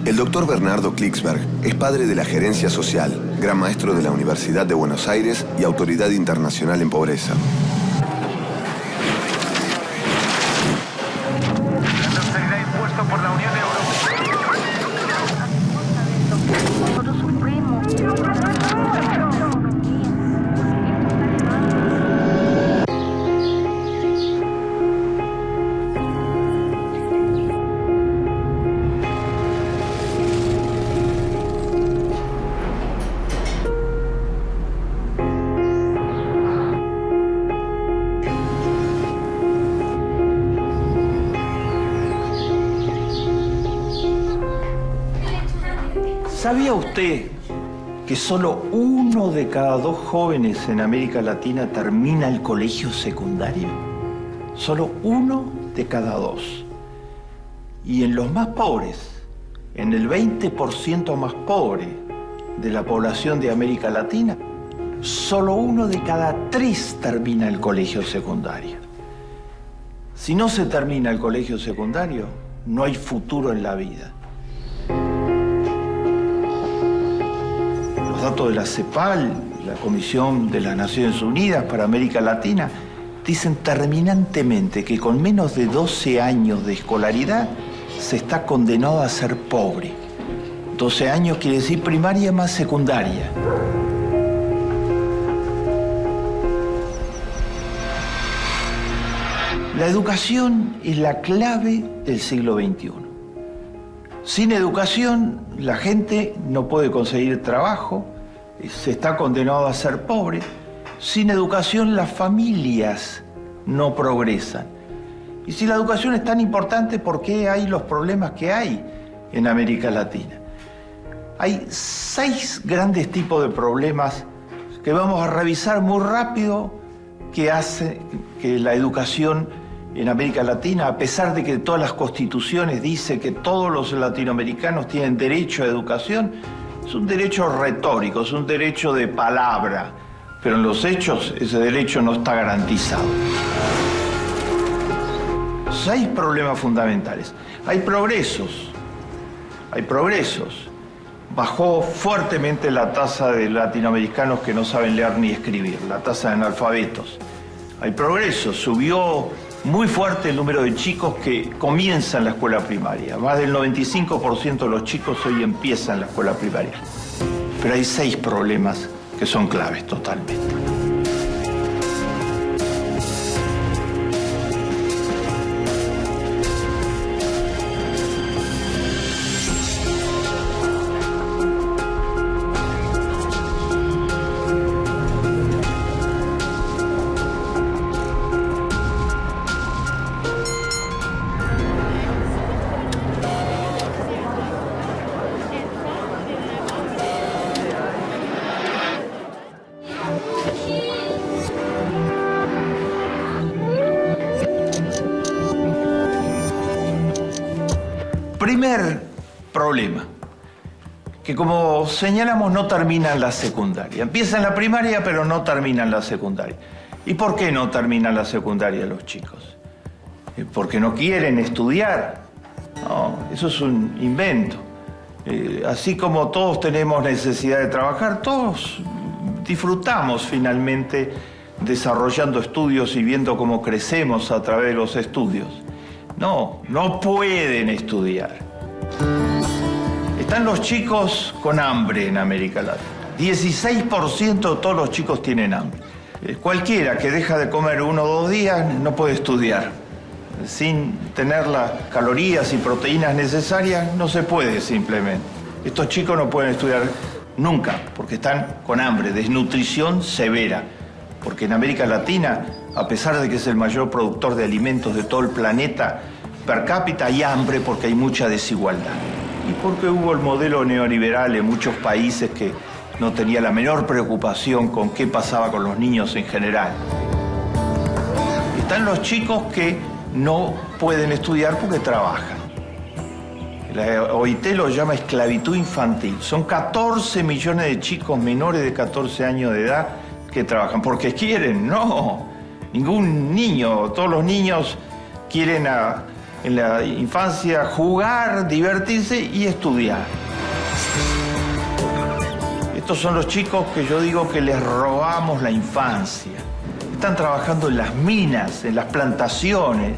El doctor Bernardo Klicksberg es padre de la gerencia social, gran maestro de la Universidad de Buenos Aires y autoridad internacional en pobreza. Será impuesto por la Unión ¿Sabía usted que solo 1 de cada 2 jóvenes en América Latina termina el colegio secundario? Solo 1 de cada 2. Y en los más pobres, en el 20% más pobre de la población de América Latina, solo 1 de cada 3 termina el colegio secundario. Si no se termina el colegio secundario, no hay futuro en la vida. Los datos de la CEPAL, la Comisión de las Naciones Unidas para América Latina, dicen terminantemente que con menos de 12 años de escolaridad se está condenado a ser pobre. 12 años quiere decir primaria más secundaria. La educación es la clave del siglo XXI. Sin educación, la gente no puede conseguir trabajo, se está condenado a ser pobre. Sin educación, las familias no progresan. Y si la educación es tan importante, ¿por qué hay los problemas que hay en América Latina? Hay 6 grandes tipos de problemas que vamos a revisar muy rápido que hace que la educación en América Latina, a pesar de que todas las constituciones dicen que todos los latinoamericanos tienen derecho a educación, es un derecho retórico, es un derecho de palabra, pero en los hechos ese derecho no está garantizado. 6 problemas fundamentales. Hay progresos. Bajó fuertemente la tasa de latinoamericanos que no saben leer ni escribir, la tasa de analfabetos. Hay progresos, subió muy fuerte el número de chicos que comienzan la escuela primaria. Más del 95% de los chicos hoy empiezan la escuela primaria. Pero hay 6 problemas que son claves totalmente. Primer problema, que como señalamos no termina en la secundaria. Empieza en la primaria, pero no termina en la secundaria. ¿Y por qué no terminan la secundaria los chicos? ¿Porque no quieren estudiar? No, eso es un invento. Así como todos tenemos necesidad de trabajar, todos disfrutamos finalmente desarrollando estudios y viendo cómo crecemos a través de los estudios. No pueden estudiar. Están los chicos con hambre en América Latina. 16% de todos los chicos tienen hambre. Cualquiera que deja de comer 1 o 2 días no puede estudiar. Sin tener las calorías y proteínas necesarias no se puede simplemente. Estos chicos no pueden estudiar nunca porque están con hambre, desnutrición severa. Porque en América Latina, a pesar de que es el mayor productor de alimentos de todo el planeta, per cápita hay hambre porque hay mucha desigualdad. Y porque hubo el modelo neoliberal en muchos países que no tenía la menor preocupación con qué pasaba con los niños en general. Están los chicos que no pueden estudiar porque trabajan. La OIT lo llama esclavitud infantil. Son 14 millones de chicos menores de 14 años de edad que trabajan porque quieren. No, ningún niño, todos los niños quieren a en la infancia jugar, divertirse y estudiar. Estos son los chicos que yo digo que les robamos la infancia. Están trabajando en las minas, en las plantaciones,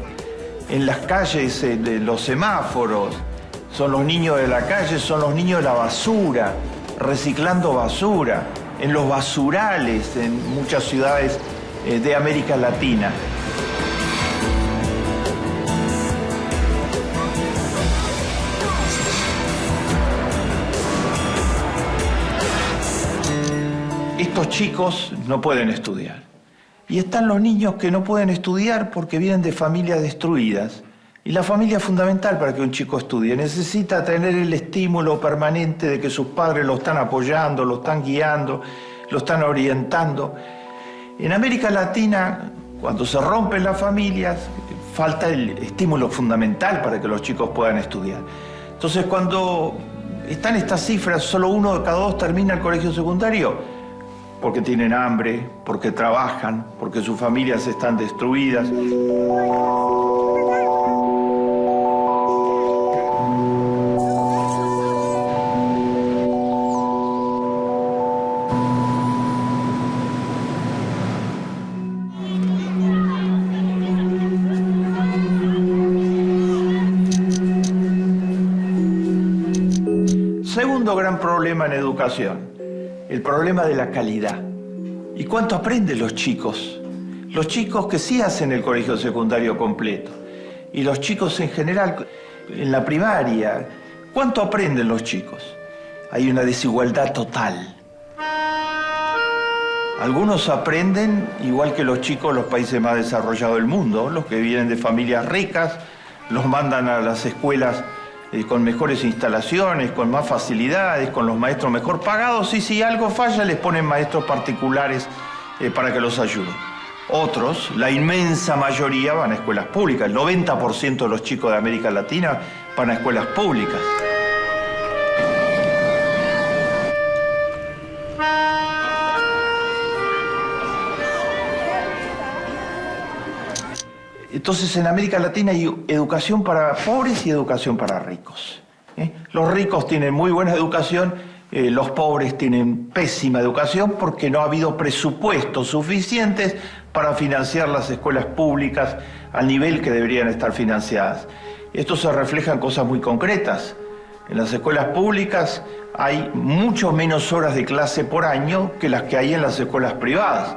en las calles, de los semáforos. Son los niños de la calle, son los niños de la basura, reciclando basura, en los basurales en muchas ciudades de América Latina. Estos chicos no pueden estudiar. Y están los niños que no pueden estudiar porque vienen de familias destruidas. Y la familia es fundamental para que un chico estudie. Necesita tener el estímulo permanente de que sus padres lo están apoyando, lo están guiando, lo están orientando. En América Latina, cuando se rompen las familias, falta el estímulo fundamental para que los chicos puedan estudiar. Entonces, cuando están estas cifras, solo 1 de cada 2 termina el colegio secundario, porque tienen hambre, porque trabajan, porque sus familias están destruidas. Segundo gran problema en educación, el problema de la calidad. ¿Y cuánto aprenden los chicos? Los chicos que sí hacen el colegio secundario completo. Y los chicos en general, en la primaria, ¿cuánto aprenden los chicos? Hay una desigualdad total. Algunos aprenden igual que los chicos de los países más desarrollados del mundo, los que vienen de familias ricas, los mandan a las escuelas con mejores instalaciones, con más facilidades, con los maestros mejor pagados, y si algo falla les ponen maestros particulares para que los ayuden. Otros, la inmensa mayoría, van a escuelas públicas. El 90% de los chicos de América Latina van a escuelas públicas. Entonces, en América Latina hay educación para pobres y educación para ricos. Los ricos tienen muy buena educación, los pobres tienen pésima educación porque no ha habido presupuestos suficientes para financiar las escuelas públicas al nivel que deberían estar financiadas. Esto se refleja en cosas muy concretas. En las escuelas públicas hay mucho menos horas de clase por año que las que hay en las escuelas privadas.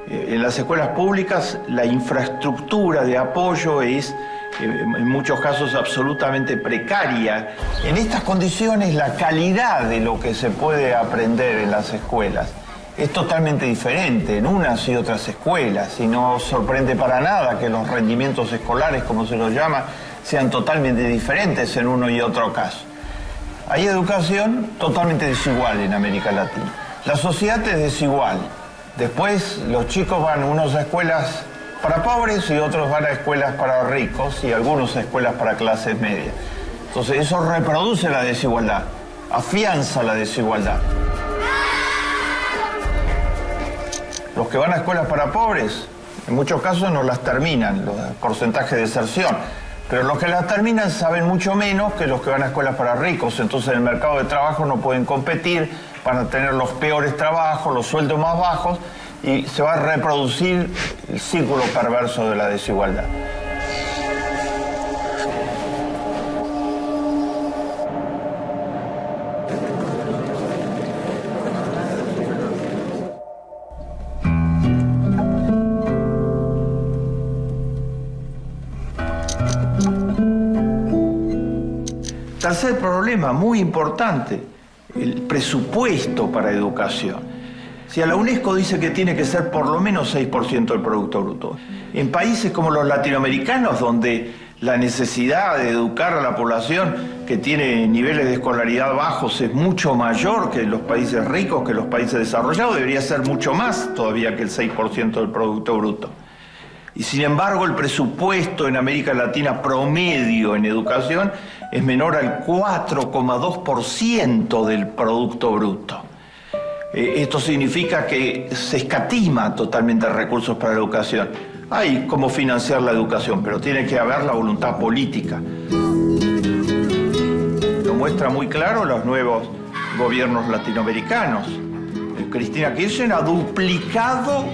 En las escuelas públicas la infraestructura de apoyo es en muchos casos absolutamente precaria. En estas condiciones la calidad de lo que se puede aprender en las escuelas es totalmente diferente en unas y otras escuelas, y no sorprende para nada que los rendimientos escolares, como se los llama, sean totalmente diferentes en uno y otro caso. Hay educación totalmente desigual en América Latina. La sociedad es desigual. Después los chicos van unos a escuelas para pobres y otros van a escuelas para ricos y algunos a escuelas para clases medias. Entonces eso reproduce la desigualdad, afianza la desigualdad. Los que van a escuelas para pobres, en muchos casos no las terminan, los porcentajes de deserción. Pero los que las terminan saben mucho menos que los que van a escuelas para ricos. Entonces en el mercado de trabajo no pueden competir, van a tener los peores trabajos, los sueldos más bajos, y se va a reproducir el círculo perverso de la desigualdad. Tercer problema muy importante, el presupuesto para educación. Si a la UNESCO dice que tiene que ser por lo menos 6% del Producto Bruto. En países como los latinoamericanos, donde la necesidad de educar a la población que tiene niveles de escolaridad bajos es mucho mayor que en los países ricos, que en los países desarrollados, debería ser mucho más todavía que el 6% del Producto Bruto. Y sin embargo, el presupuesto en América Latina promedio en educación es menor al 4,2% del Producto Bruto. Esto significa que se escatima totalmente recursos para la educación. Hay cómo financiar la educación, pero tiene que haber la voluntad política. Lo muestra muy claro los nuevos gobiernos latinoamericanos. Cristina Kirchner ha duplicado,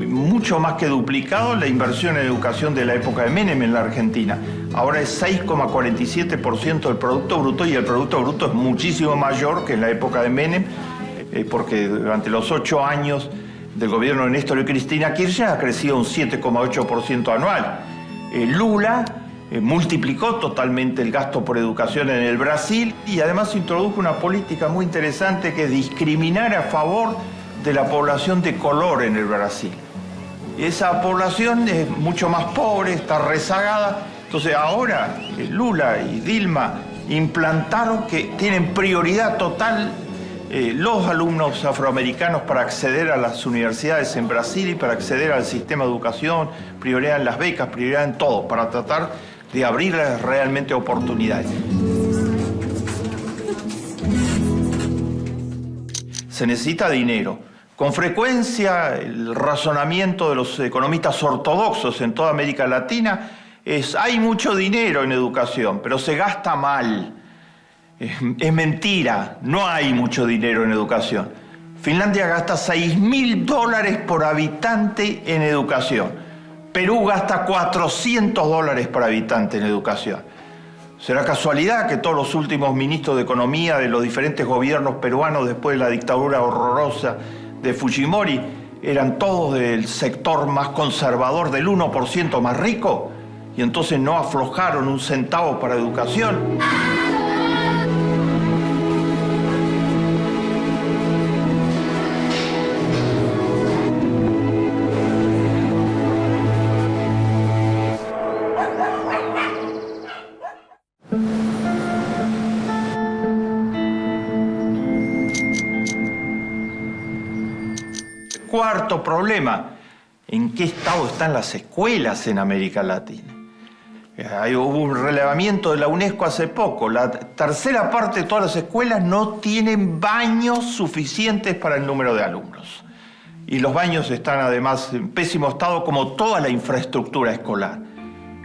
mucho más que duplicado, la inversión en educación de la época de Menem en la Argentina. Ahora es 6,47% del Producto Bruto, y el Producto Bruto es muchísimo mayor que en la época de Menem, porque durante los 8 años del gobierno de Néstor y Cristina Kirchner ha crecido un 7,8% anual. Lula multiplicó totalmente el gasto por educación en el Brasil, y además introdujo una política muy interesante que es discriminar a favor de la población de color en el Brasil. Esa población es mucho más pobre, está rezagada. Entonces ahora Lula y Dilma implantaron que tienen prioridad total los alumnos afroamericanos para acceder a las universidades en Brasil y para acceder al sistema de educación, prioridad en las becas, prioridad en todo, para tratar de abrirles realmente oportunidades. Se necesita dinero. Con frecuencia el razonamiento de los economistas ortodoxos en toda América Latina es: hay mucho dinero en educación, pero se gasta mal. Es mentira, no hay mucho dinero en educación. Finlandia gasta $6.000 por habitante en educación. Perú gasta $400 por habitante en educación. ¿Será casualidad que todos los últimos ministros de Economía de los diferentes gobiernos peruanos después de la dictadura horrorosa de Fujimori eran todos del sector más conservador, del 1% más rico, y entonces no aflojaron un centavo para educación? Cuarto problema: ¿en qué estado están las escuelas en América Latina? Hubo un relevamiento de la UNESCO hace poco. La tercera parte de todas las escuelas no tienen baños suficientes para el número de alumnos. Y los baños están además en pésimo estado, como toda la infraestructura escolar.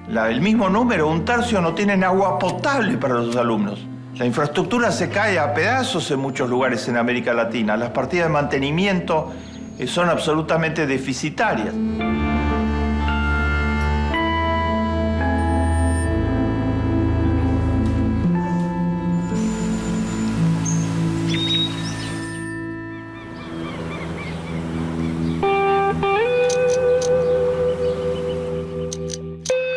El mismo número, un tercio, no tienen agua potable para los alumnos. La infraestructura se cae a pedazos en muchos lugares en América Latina. Las partidas de mantenimiento son absolutamente deficitarias.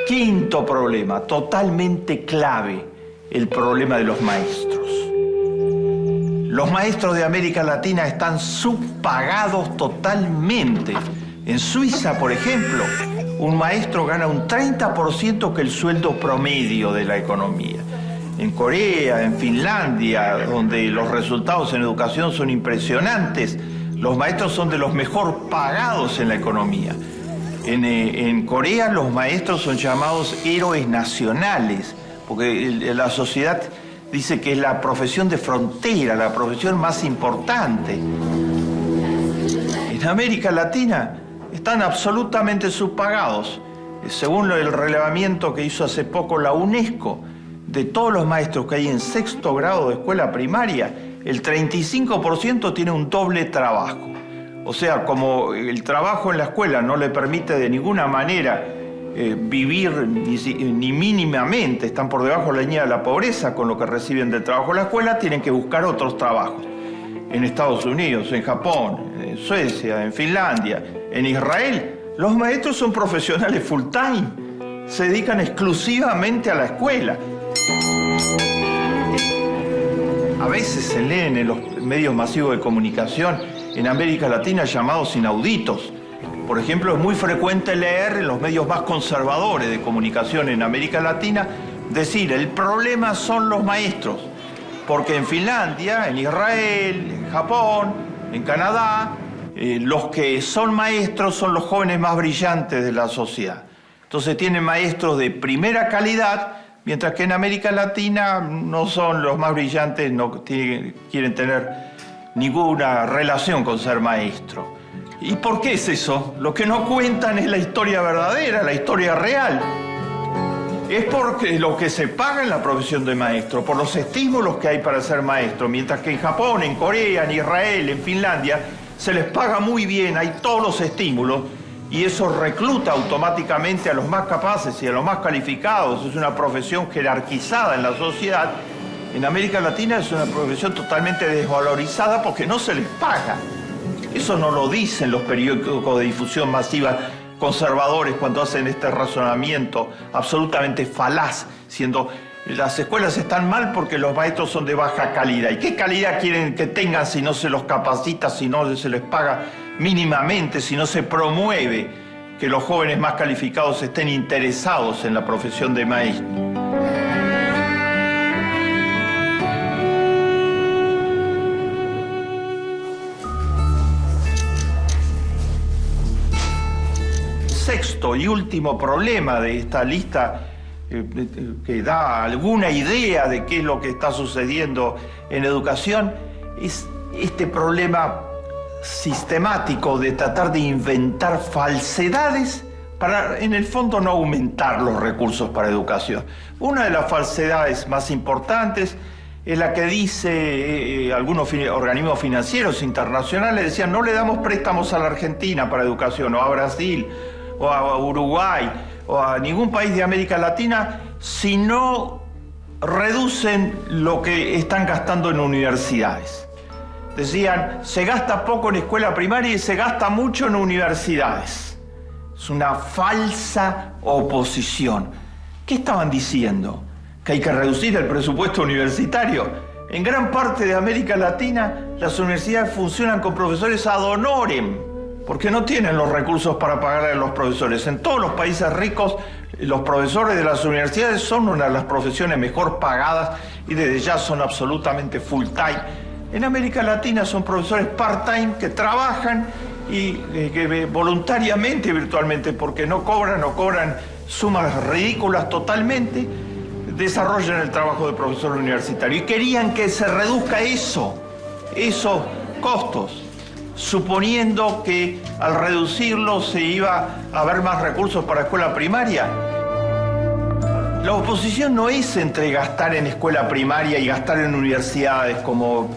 Quinto problema, totalmente clave: el problema de los maestros. Los maestros de América Latina están subpagados totalmente. En Suiza, por ejemplo, un maestro gana un 30% que el sueldo promedio de la economía. En Corea, en Finlandia, donde los resultados en educación son impresionantes, los maestros son de los mejor pagados en la economía. En Corea los maestros son llamados héroes nacionales, porque la sociedad dice que es la profesión de frontera, la profesión más importante. En América Latina están absolutamente subpagados. Según el relevamiento que hizo hace poco la UNESCO, de todos los maestros que hay en 6º grado de escuela primaria, el 35% tiene un doble trabajo. O sea, como el trabajo en la escuela no le permite de ninguna manera vivir ni mínimamente, están por debajo de la línea de la pobreza con lo que reciben del trabajo en la escuela, tienen que buscar otros trabajos. En Estados Unidos, en Japón, en Suecia, en Finlandia, en Israel, los maestros son profesionales full time, se dedican exclusivamente a la escuela. A veces se leen en los medios masivos de comunicación en América Latina llamados inauditos. Por ejemplo, es muy frecuente leer en los medios más conservadores de comunicación en América Latina decir: el problema son los maestros, porque en Finlandia, en Israel, en Japón, en Canadá, los que son maestros son los jóvenes más brillantes de la sociedad. Entonces tienen maestros de primera calidad, mientras que en América Latina no son los más brillantes, no quieren tener ninguna relación con ser maestro. ¿Y por qué es eso? Lo que no cuentan es la historia verdadera, la historia real. Es porque lo que se paga en la profesión de maestro, por los estímulos que hay para ser maestro, mientras que en Japón, en Corea, en Israel, en Finlandia, se les paga muy bien, hay todos los estímulos, y eso recluta automáticamente a los más capaces y a los más calificados. Es una profesión jerarquizada en la sociedad. En América Latina es una profesión totalmente desvalorizada porque no se les paga. Eso no lo dicen los periódicos de difusión masiva conservadores cuando hacen este razonamiento absolutamente falaz, siendo las escuelas están mal porque los maestros son de baja calidad. ¿Y qué calidad quieren que tengan si no se los capacita, si no se les paga mínimamente, si no se promueve que los jóvenes más calificados estén interesados en la profesión de maestro? Sexto y último problema de esta lista que da alguna idea de qué es lo que está sucediendo en educación es este problema sistemático de tratar de inventar falsedades para, en el fondo, no aumentar los recursos para educación. Una de las falsedades más importantes es la que dice algunos organismos financieros internacionales decían no le damos préstamos a la Argentina para educación, o a Brasil, o a Uruguay, o a ningún país de América Latina, si no reducen lo que están gastando en universidades. Decían, se gasta poco en escuela primaria y se gasta mucho en universidades. Es una falsa oposición. ¿Qué estaban diciendo? ¿Que hay que reducir el presupuesto universitario? En gran parte de América Latina, las universidades funcionan con profesores ad honorem, porque no tienen los recursos para pagarle a los profesores. En todos los países ricos, los profesores de las universidades son una de las profesiones mejor pagadas y desde ya son absolutamente full time. En América Latina son profesores part-time que trabajan y que voluntariamente, virtualmente, porque no cobran sumas ridículas totalmente, desarrollan el trabajo de profesor universitario. Y querían que se reduzca esos costos, suponiendo que al reducirlo se iba a haber más recursos para escuela primaria. La oposición no es entre gastar en escuela primaria y gastar en universidades, como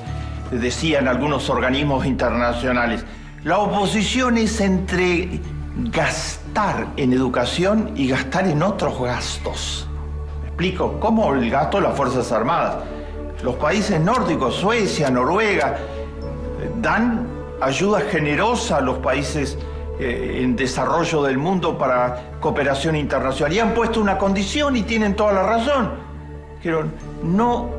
decían algunos organismos internacionales. La oposición es entre gastar en educación y gastar en otros gastos. ¿Me explico? Como el gasto de las Fuerzas Armadas. Los países nórdicos, Suecia, Noruega, dan ayuda generosa a los países en desarrollo del mundo para cooperación internacional. Y han puesto una condición y tienen toda la razón. Dijeron, no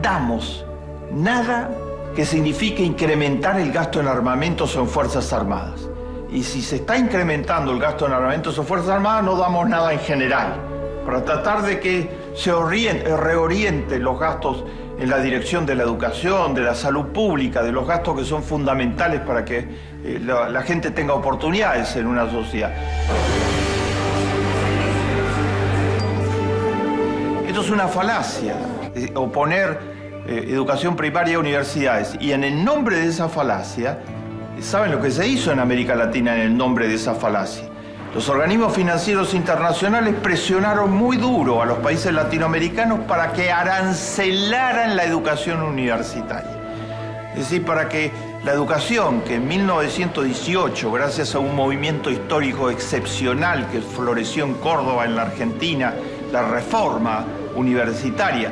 damos nada que signifique incrementar el gasto en armamentos o en Fuerzas Armadas. Y si se está incrementando el gasto en armamentos o Fuerzas Armadas, no damos nada en general, para tratar de que se reorienten los gastos en la dirección de la educación, de la salud pública, de los gastos que son fundamentales para que la gente tenga oportunidades en una sociedad. Esto es una falacia, oponer educación primaria a universidades. Y en el nombre de esa falacia, ¿saben lo que se hizo en América Latina en el nombre de esa falacia? Los organismos financieros internacionales presionaron muy duro a los países latinoamericanos para que arancelaran la educación universitaria. Es decir, para que la educación que en 1918, gracias a un movimiento histórico excepcional que floreció en Córdoba, en la Argentina, la reforma universitaria,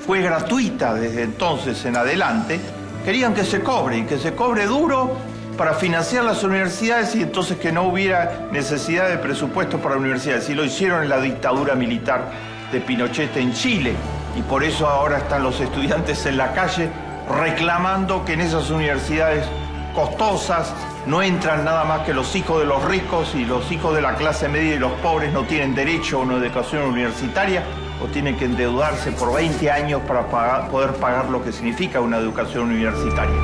fue gratuita desde entonces en adelante, querían que se cobre duro para financiar las universidades y entonces que no hubiera necesidad de presupuesto para universidades. Y lo hicieron en la dictadura militar de Pinochet en Chile. Y por eso ahora están los estudiantes en la calle reclamando que en esas universidades costosas no entran nada más que los hijos de los ricos y los hijos de la clase media y los pobres no tienen derecho a una educación universitaria o tienen que endeudarse por 20 años para poder pagar lo que significa una educación universitaria.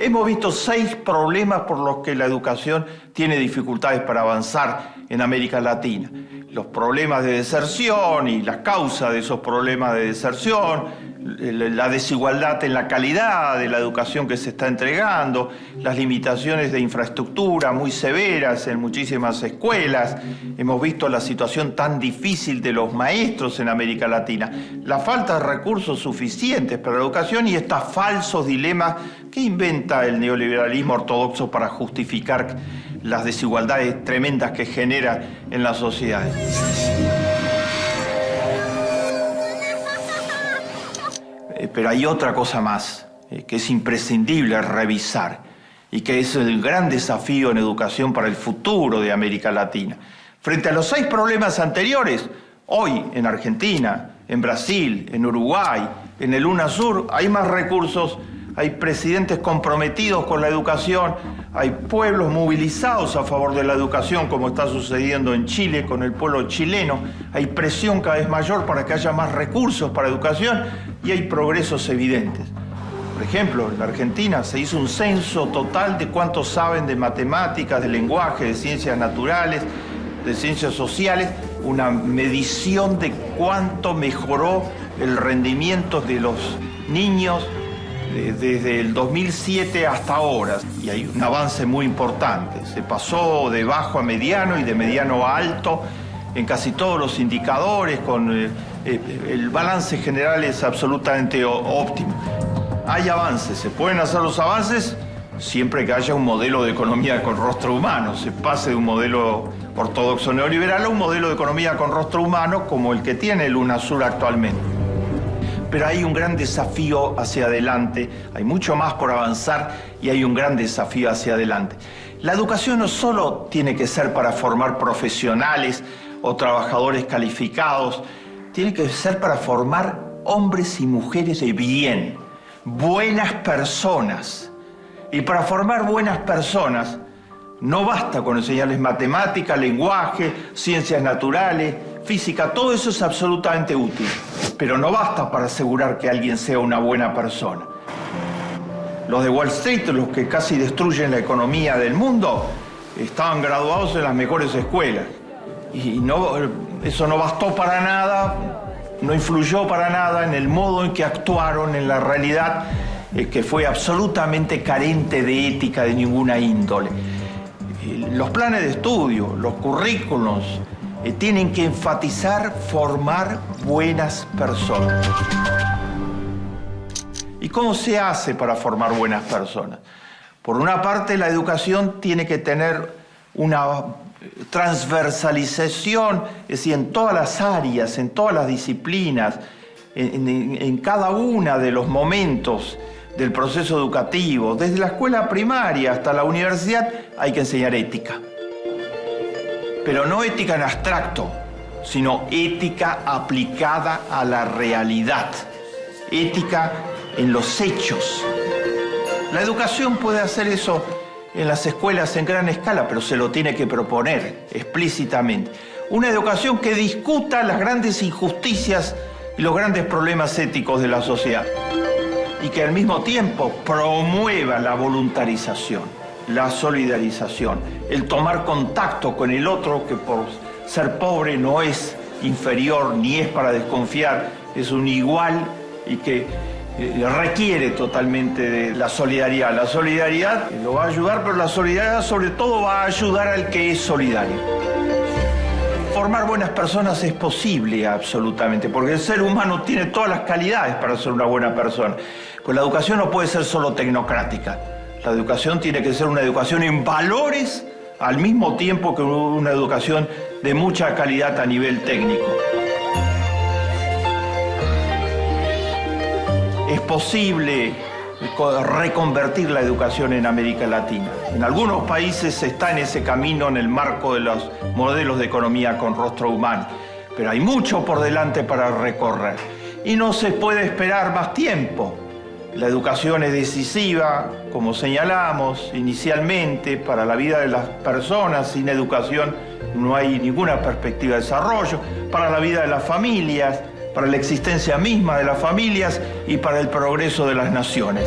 Hemos visto 6 problemas por los que la educación tiene dificultades para avanzar en América Latina. Los problemas de deserción y las causas de esos problemas de deserción, la desigualdad en la calidad de la educación que se está entregando, las limitaciones de infraestructura muy severas en muchísimas escuelas. Hemos visto la situación tan difícil de los maestros en América Latina, la falta de recursos suficientes para la educación y estos falsos dilemas que inventa el neoliberalismo ortodoxo para justificar las desigualdades tremendas que genera en las sociedades. Pero hay otra cosa más que es imprescindible revisar y que es el gran desafío en educación para el futuro de América Latina. Frente a los 6 problemas anteriores, hoy en Argentina, en Brasil, en Uruguay, en el UNASUR, hay más recursos, hay presidentes comprometidos con la educación, hay pueblos movilizados a favor de la educación, como está sucediendo en Chile con el pueblo chileno, hay presión cada vez mayor para que haya más recursos para educación y hay progresos evidentes. Por ejemplo, en la Argentina se hizo un censo total de cuántos saben de matemáticas, de lenguaje, de ciencias naturales, de ciencias sociales, una medición de cuánto mejoró el rendimiento de los niños desde el 2007 hasta ahora. Y hay un avance muy importante. Se pasó de bajo a mediano y de mediano a alto en casi todos los indicadores, con el balance general es absolutamente óptimo. Hay avances, se pueden hacer los avances siempre que haya un modelo de economía con rostro humano, se pase de un modelo ortodoxo neoliberal a un modelo de economía con rostro humano como el que tiene el UNASUR actualmente. Pero hay un gran desafío hacia adelante, hay mucho más por avanzar y hay un gran desafío hacia adelante. La educación no solo tiene que ser para formar profesionales o trabajadores calificados, tiene que ser para formar hombres y mujeres de bien, buenas personas. Y para formar buenas personas no basta con enseñarles matemática, lenguaje, ciencias naturales, física, todo eso es absolutamente útil, pero no basta para asegurar que alguien sea una buena persona. Los de Wall Street, los que casi destruyen la economía del mundo, estaban graduados en las mejores escuelas. Y eso no bastó para nada, no influyó para nada en el modo en que actuaron en la realidad, que fue absolutamente carente de ética de ninguna índole. Los planes de estudio, los currículos, tienen que enfatizar formar buenas personas. ¿Y cómo se hace para formar buenas personas? Por una parte, la educación tiene que tener una transversalización, es decir, en todas las áreas, en todas las disciplinas, en cada uno de los momentos del proceso educativo, desde la escuela primaria hasta la universidad, hay que enseñar ética. Pero no ética en abstracto, sino ética aplicada a la realidad, ética en los hechos. La educación puede hacer eso en las escuelas en gran escala, pero se lo tiene que proponer explícitamente. Una educación que discuta las grandes injusticias y los grandes problemas éticos de la sociedad y que al mismo tiempo promueva la voluntarización, la solidarización, el tomar contacto con el otro que por ser pobre no es inferior ni es para desconfiar, es un igual y que requiere totalmente de la solidaridad. La solidaridad lo va a ayudar, pero la solidaridad sobre todo va a ayudar al que es solidario. Formar buenas personas es posible absolutamente, porque el ser humano tiene todas las calidades para ser una buena persona. Pues la educación no puede ser solo tecnocrática. La educación tiene que ser una educación en valores al mismo tiempo que una educación de mucha calidad a nivel técnico. Es posible reconvertir la educación en América Latina. En algunos países se está en ese camino en el marco de los modelos de economía con rostro humano, pero hay mucho por delante para recorrer y no se puede esperar más tiempo. La educación es decisiva, como señalamos inicialmente, para la vida de las personas. Sin educación no hay ninguna perspectiva de desarrollo, para la vida de las familias, para la existencia misma de las familias y para el progreso de las naciones.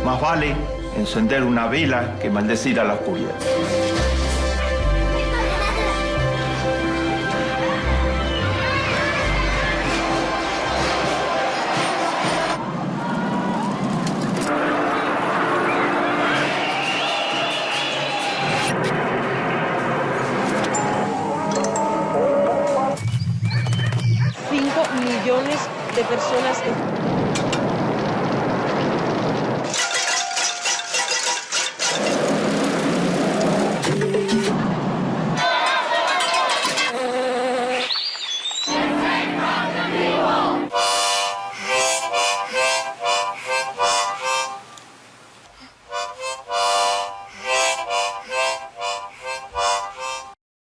Más vale encender una vela que maldecir a la oscuridad. millones de personas.